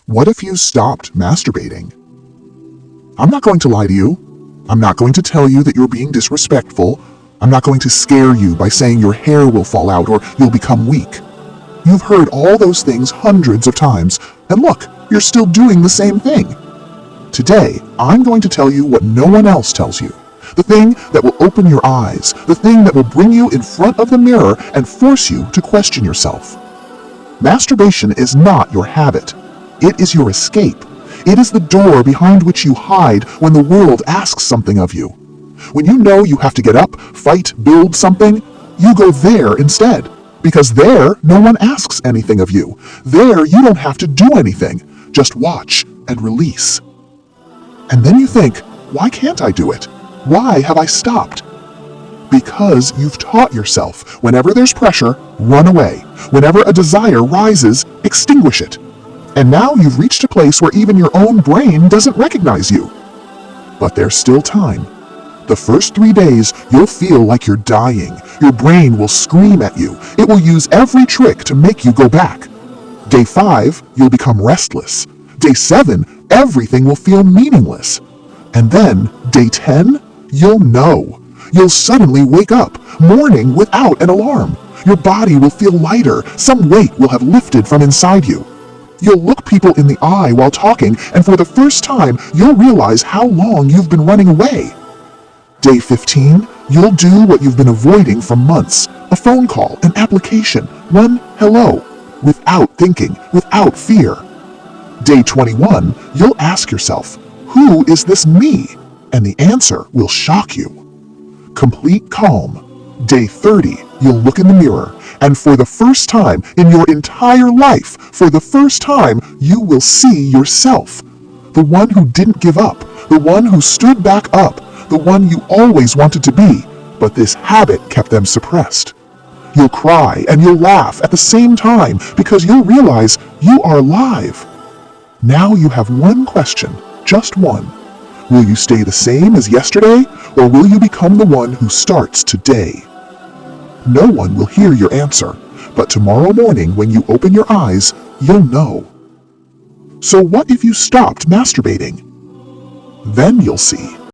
What if you stopped masturbating? I'm not going to lie to you. I'm not going to tell you that you're being disrespectful. I'm not going to scare you by saying your hair will fall out or you'll become weak. You've heard all those things hundreds of times, and look, you're still doing the same thing. Today, I'm going to tell you what no one else tells you. The thing that will open your eyes, the thing that will bring you in front of the mirror and force you to question yourself. Masturbation is not your habit. It is your escape. It is the door behind which you hide when the world asks something of you. When you know you have to get up, fight, build something, you go there instead. Because there, no one asks anything of you. There, you don't have to do anything. Just watch and release. And then you think, why can't I do it? Why have I stopped? Because you've taught yourself, whenever there's pressure, run away. Whenever a desire rises, extinguish it. And now you've reached a place where even your own brain doesn't recognize you. But there's still time. The first 3 days, you'll feel like you're dying. Your brain will scream at you. It will use every trick to make you go back. Day 5, you'll become restless. Day 7, everything will feel meaningless. And then, day 10, you'll know. You'll suddenly wake up, morning without an alarm. Your body will feel lighter. Some weight will have lifted from inside you. You'll look people in the eye while talking, and for the first time, you'll realize how long you've been running away. Day 15, you'll do what you've been avoiding for months. A phone call, an application, one hello, without thinking, without fear. Day 21, you'll ask yourself, who is this me? And the answer will shock you. Complete calm. Day 30, you'll look in the mirror, and for the first time in your entire life, for the first time, you will see yourself. The one who didn't give up, the one who stood back up, the one you always wanted to be, but this habit kept them suppressed. You'll cry and you'll laugh at the same time because you'll realize you are alive. Now you have one question, just one. Will you stay the same as yesterday, or will you become the one who starts today? No one will hear your answer, but tomorrow morning when you open your eyes, you'll know. So what if you stopped masturbating? Then you'll see.